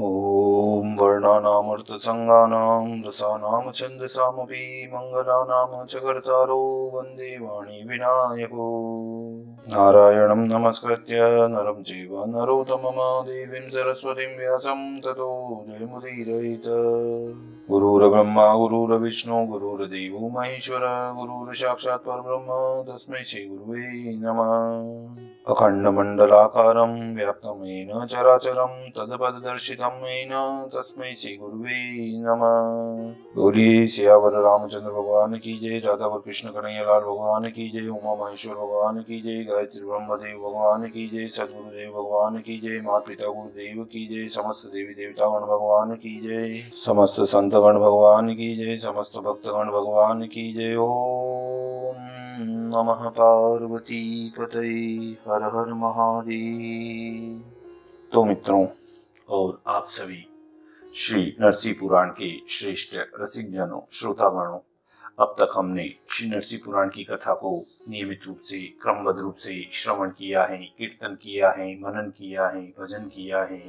ॐ वर्णानामर्थसङ्गानां रसानां छन्दसामपि मङ्गलानां च कर्तारो वन्दे वाणी विनायको। नारायणं नमस्कृत्य नरं चैव नरोत्तमं देवीं सरस्वतीं व्यासं ततो जयमुदीरयेत्। गुरुर्ब्रह्मा गुरुर्विष्णु गुरुर्देवो महेश्वर गुरुर्साक्षात् परब्रह्म तस्मै श्रीगुरुवे नमः। अखण्डमण्डलाकारं व्याप्तं येन चराचरं तत्पददर्शितं येन तस्मै श्रीगुरुवे नमः। बोलिए सियावर रामचंद्र भगवान की जय, राधा कृष्ण कन्हैया लाल भगवान की जय, उमा महेश्वर भगवान की जय, गायत्री ब्रह्मदेव भगवान की जय, सदगुरुदेव भगवान की जय, माता पिता गुरुदेव की जय, समस्त देवी देवतागण भगवान की जय, समस्त संतगण भगवान की जय, समस्त भक्तगण भगवान की जय। ओम नमः पार्वती पतये, हर हर महादेव। तो मित्रों और आप सभी श्री नरसिंह पुराण के श्रेष्ठ रसिक जनों, श्रोतागणों, अब तक हमने श्री नरसिंह पुराण की कथा को नियमित रूप से क्रमबद्ध रूप से श्रवण किया है, कीर्तन किया है, मनन किया है, भजन किया है।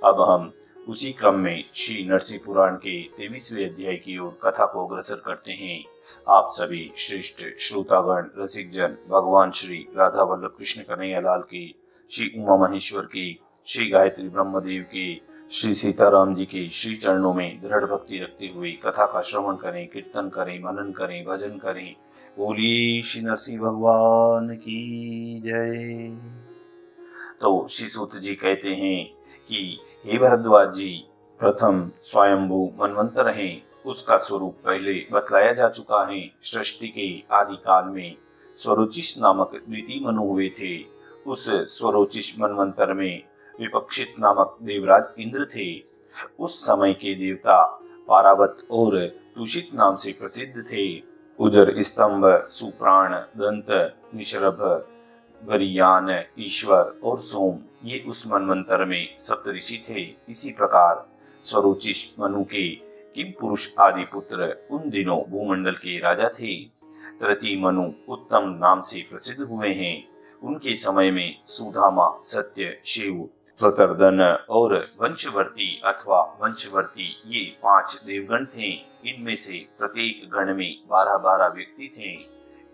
अब हम उसी क्रम में श्री नरसिंह पुराण के 23वें अध्याय की ओर कथा को अग्रसर करते हैं। आप सभी श्रेष्ठ श्रोतागण, रसिक जन भगवान श्री राधा वल्लभ कृष्ण कन्हैया लाल के, श्री उमा महेश्वर के, श्री गायत्री ब्रह्मदेव के, श्री सीताराम जी के श्री चरणों में दृढ़ भक्ति रखते हुए कथा का श्रवण करें, कीर्तन करें, मनन करें, भजन करें। बोलिए श्री नरसिंह भगवान की जय। तो श्री सूत जी कहते हैं कि हे भरद्वाज जी, प्रथम स्वयंभू मनवंतर है, उसका स्वरूप पहले बतलाया जा चुका है। सृष्टि के आदि काल में स्वरोचिष नामक द्वितीय मनु हुए थे। उस स्वरोचिष मनवंतर में विपक्षित नामक देवराज इंद्र थे। उस समय के देवता पारावत और तुषित नाम से प्रसिद्ध थे। उजर, स्तंभ, सुप्राण, दंत, निशरभ, वरियान, ईश्वर और सोम, ये उस मनवंतर में सप्तऋषि थे। इसी प्रकार स्वरोचिष मनु के किम पुरुष आदि पुत्र उन दिनों भूमंडल के राजा थे। तृतीय मनु उत्तम नाम से प्रसिद्ध हुए हैं। उनके समय में सुधामा, सत्य, शिव, प्रतर्दन और वंशवर्ती अथवा वंशवर्ती, ये 5 देवगण थे। इनमें से प्रत्येक गण में 12-12 व्यक्ति थे।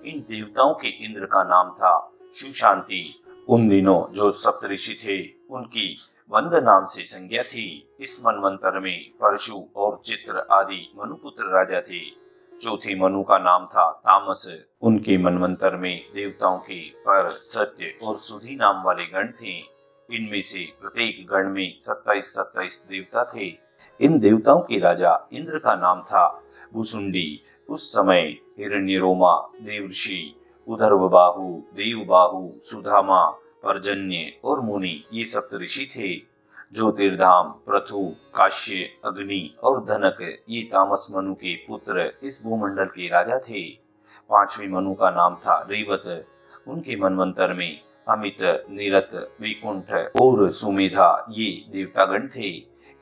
इन देवताओं के इंद्र का नाम था शिवशांति। उन दिनों जो सप्तऋषि थे उनकी वंद नाम से संज्ञा थी। इस मनवंतर में परशु और चित्र आदि मनुपुत्र राजा थे। चौथे मनु का नाम था तामस। उनके मनवंतर में देवताओं के पर, सत्य और सुधी नाम वाले गण थे। इनमें से प्रत्येक गण में 27-27 देवता थे। इन देवताओं के राजा इंद्र का नाम था भुसुंडी। उस समय हिरण्यरोमा, देवर्षि, उदर्वबाहु, देवबाहु, सुधामा, पर्जन्य और मुनि, ये सप्तऋषि थे। ज्योतिर्धाम, पृथु, काश्य, अग्नि और धनक, ये तामस मनु के पुत्र इस भूमंडल के राजा थे। 5वें मनु का नाम था रेवत। उनके मनवंतर में अमित, निरत, विकुंठ और सुमेधा, ये देवतागण थे।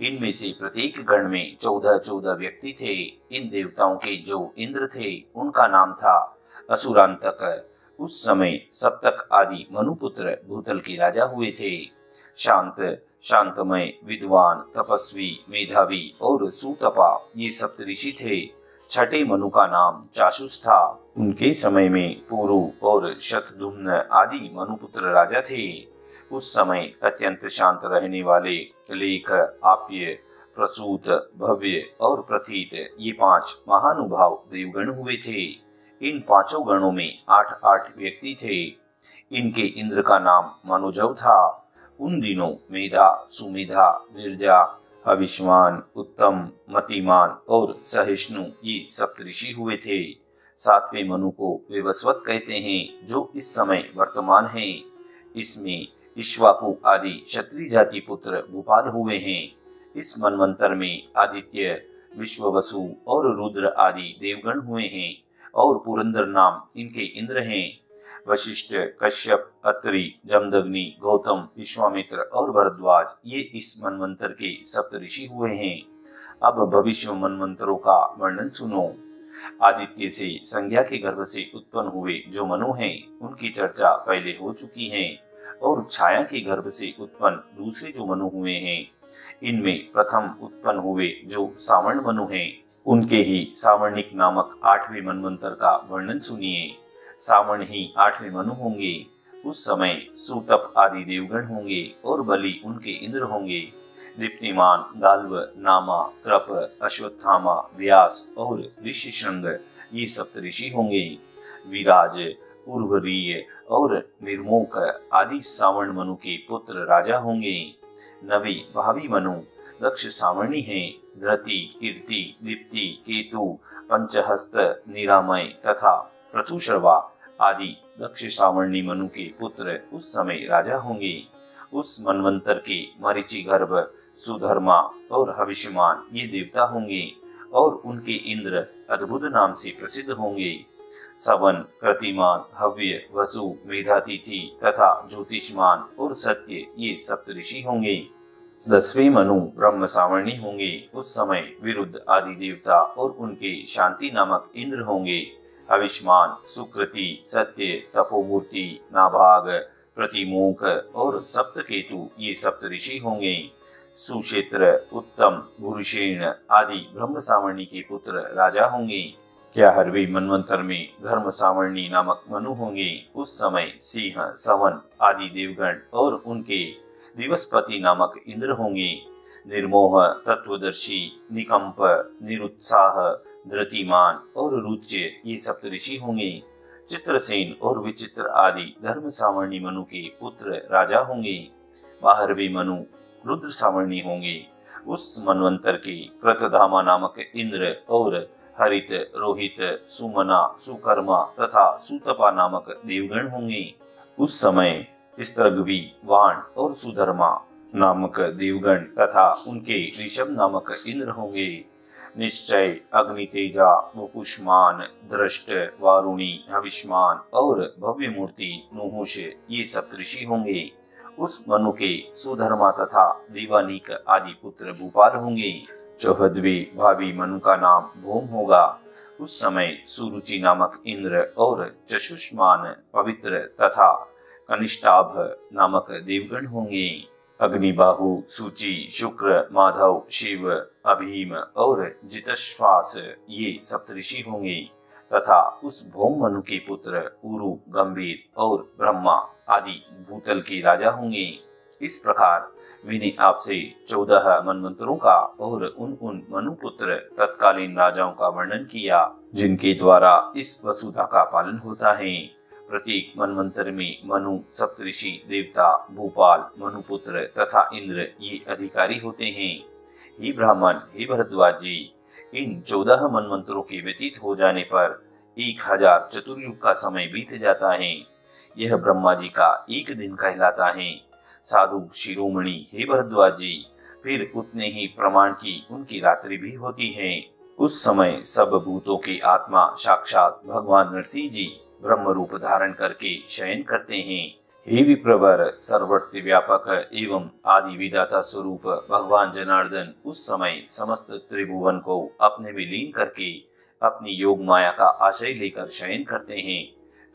इनमें से प्रत्येक गण में 14-14 व्यक्ति थे। इन देवताओं के जो इंद्र थे उनका नाम था असुरांतक। उस समय सप्तक आदि मनुपुत्र भूतल के राजा हुए थे। शांत, शांतमय, विद्वान, तपस्वी, मेधावी और सुतपा, ये सप्तऋषि थे। छठे मनु का नाम चाशुष था। उनके समय में पुरु और शतधुम्न आदि मनुपुत्र राजा थे। उस समय अत्यंत शांत रहने वाले लेख, आप्य, प्रसूत, भव्य और प्रतीत, ये 5 महानुभाव देवगण हुए थे। इन 5 गणों में 8-8 व्यक्ति थे। इनके इंद्र का नाम मनोजव था। उन दिनों मेधा, सुमेधा, विरजा, अविष्मान, उत्तम, मतिमान और सहिष्णु, ये सप्तऋषि हुए थे। 7वें मनु को विवस्वत कहते हैं, जो इस समय वर्तमान है। इसमें इक्ष्वाकु आदि क्षत्रिय जाति पुत्र भूपाल हुए हैं। इस मनवंतर में आदित्य, विश्ववसु और रुद्र आदि देवगण हुए हैं और पुरंदर नाम इनके इंद्र हैं। वशिष्ठ, कश्यप, अत्रि, जमदग्नि, गौतम, विश्वामित्र और भरद्वाज, ये इस मनवंतर के सप्तऋषि हुए हैं। अब भविष्य मनवंतरों का वर्णन सुनो। आदित्य से संज्ञा के गर्भ से उत्पन्न हुए जो मनु हैं, उनकी चर्चा पहले हो चुकी है। और छाया के गर्भ से उत्पन्न दूसरे जो मनु हुए हैं, इनमें प्रथम उत्पन्न हुए जो सावर्ण मनु हैं, उनके ही सावर्णिक नामक 8वें मनवंतर का वर्णन सुनिए। सावर्ण ही 8वें मनु होंगे। उस समय सूतप आदि देवगण होंगे और बलि उनके इंद्र होंगे। दीप्तिमान, गाल्व, नामा, कृप, अश्वत्थामा, व्यास और ऋषि श्रृंग ये सप्तऋषि होंगे। विराज, उर्वरीय और निर्मोक आदि सावर्ण मनु के पुत्र राजा होंगे। नवी भावी मनु दक्ष सावर्णी हैं। धृति, कीर्ति, दीप्ति, केतु, पंचहस्त, निरामय तथा पृथुश्रवा आदि दक्ष सावर्णी मनु के पुत्र उस समय राजा होंगे। उस मनवंतर के मरीचि गर्भ, सुधर्मा और हविष्यमान ये देवता होंगे और उनके इंद्र अद्भुत नाम से प्रसिद्ध होंगे। सवन, कृतिमान, हव्य, वसु, मेधातिथि तथा ज्योतिषमान और सत्य ये सप्तऋषि होंगे। 10वें मनु ब्रह्म सावर्णी होंगे। उस समय विरुद्ध आदि देवता और उनके शांति नामक इंद्र होंगे। हविष्मान, सुकृति, सत्य, तपोमूर्ति, नाभाग, प्रतिमोक और सप्तकेतु ये सप्तऋषि होंगे। सुक्षेत्र, उत्तम, भूरिषेण आदि ब्रह्म सावर्णी के पुत्र राजा होंगे। 11वें मनवंतर में धर्म सावर्णी नामक मनु होंगे। उस समय सिंह, सवन आदि देवगण और उनके दिवसपति नामक इंद्र होंगे। निर्मोह, तत्वदर्शी, निकंप, निरुत्साह, धृतिमान और रुच्य ये सप्तऋषि होंगे। चित्रसेन और विचित्र आदि धर्म सावर्णी मनु के पुत्र राजा होंगे। 12वें मनु रुद्र सावर्णी होंगे। उस मनवंतर के कृतधामा नामक इंद्र और हरित, रोहित, सुमना, सुकर्मा तथा सुतपा नामक देवगण होंगे। उस समय स्त्रग्वी, वाण और सुधर्मा नामक देवगण तथा उनके ऋषभ नामक इंद्र होंगे। निश्चय, अग्नितेजा, वपुष्मान, दृष्ट, वारुणी, हविष्मान और भव्य मूर्ति, नहुष ये सप्तऋषि होंगे। उस मनु के सुधर्मा तथा दीवानिक आदि पुत्र भूपाल होंगे। 14वें भावी मनु का नाम भौम होगा। उस समय सुरुचि नामक इंद्र और चशुष्मान, पवित्र तथा कनिष्ठाभ नामक देवगण होंगे। अग्निबाहु, सूचि, शुक्र, माधव, शिव, अभीम और जितश्वास ये सप्तऋषि होंगे तथा उस भौम मनु के पुत्र उरु, गंभीर और ब्रह्मा आदि भूतल के राजा होंगे। इस प्रकार मैंने आपसे 14 मनवंतरों का और उन मनुपुत्र तत्कालीन राजाओं का वर्णन किया जिनके द्वारा इस वसुधा का पालन होता है। प्रत्येक मनवंतर में मनु, सप्तऋषि, देवता, भूपाल, मनुपुत्र तथा इंद्र ये अधिकारी होते हैं। हे ब्राह्मण, हे भरद्वाज जी, इन 14 मनवंतरों के व्यतीत हो जाने पर 1000 चतुर्युग का समय बीत जाता है। यह ब्रह्मा जी का एक दिन कहलाता है। साधु शिरोमणि, हे भरद्वाज जी, फिर उतने ही प्रमाण की उनकी रात्रि भी होती है। उस समय सब भूतों की आत्मा साक्षात भगवान नरसिंह जी ब्रह्म रूप धारण करके शयन करते हैं। हे विप्रवर, सर्वत्र व्यापक एवं आदि विधाता स्वरूप भगवान जनार्दन उस समय समस्त त्रिभुवन को अपने में लीन करके अपनी योग माया का आश्रय लेकर शयन करते हैं।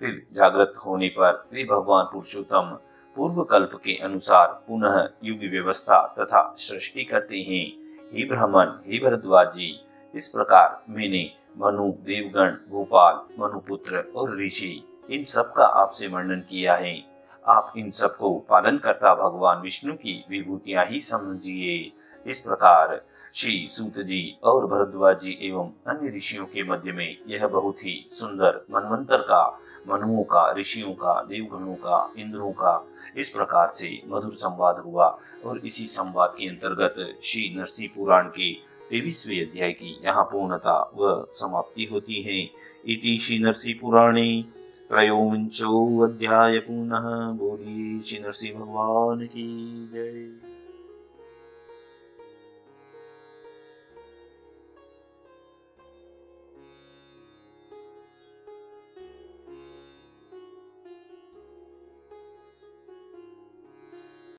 फिर जागृत होने पर वे भगवान पुरुषोत्तम पूर्व कल्प के अनुसार पुनः युग व्यवस्था तथा सृष्टि करते हैं। हे ब्राह्मण, हे भरद्वाज जी, इस प्रकार मैंने मनु, देवगण, भूपाल, मनुपुत्र और ऋषि इन सब का आपसे वर्णन किया है। आप इन सब को पालन करता भगवान विष्णु की विभूतियां ही समझिए। इस प्रकार श्री सूत जी और भरद्वाज जी एवं अन्य ऋषियों के मध्य में यह बहुत ही सुंदर मनवंतर का, मनुओं का, ऋषियों का, देवगणों का, इंद्रों का इस प्रकार से मधुर संवाद हुआ। और इसी संवाद के अंतर्गत श्री नरसिंह पुराण के 23वें अध्याय की यहाँ पूर्णता व समाप्ति होती है। इति श्री नरसिंह पुराणे त्रयोविंशो अध्याय पूर्णः। बोलिए श्री नरसिंह भगवान की जय।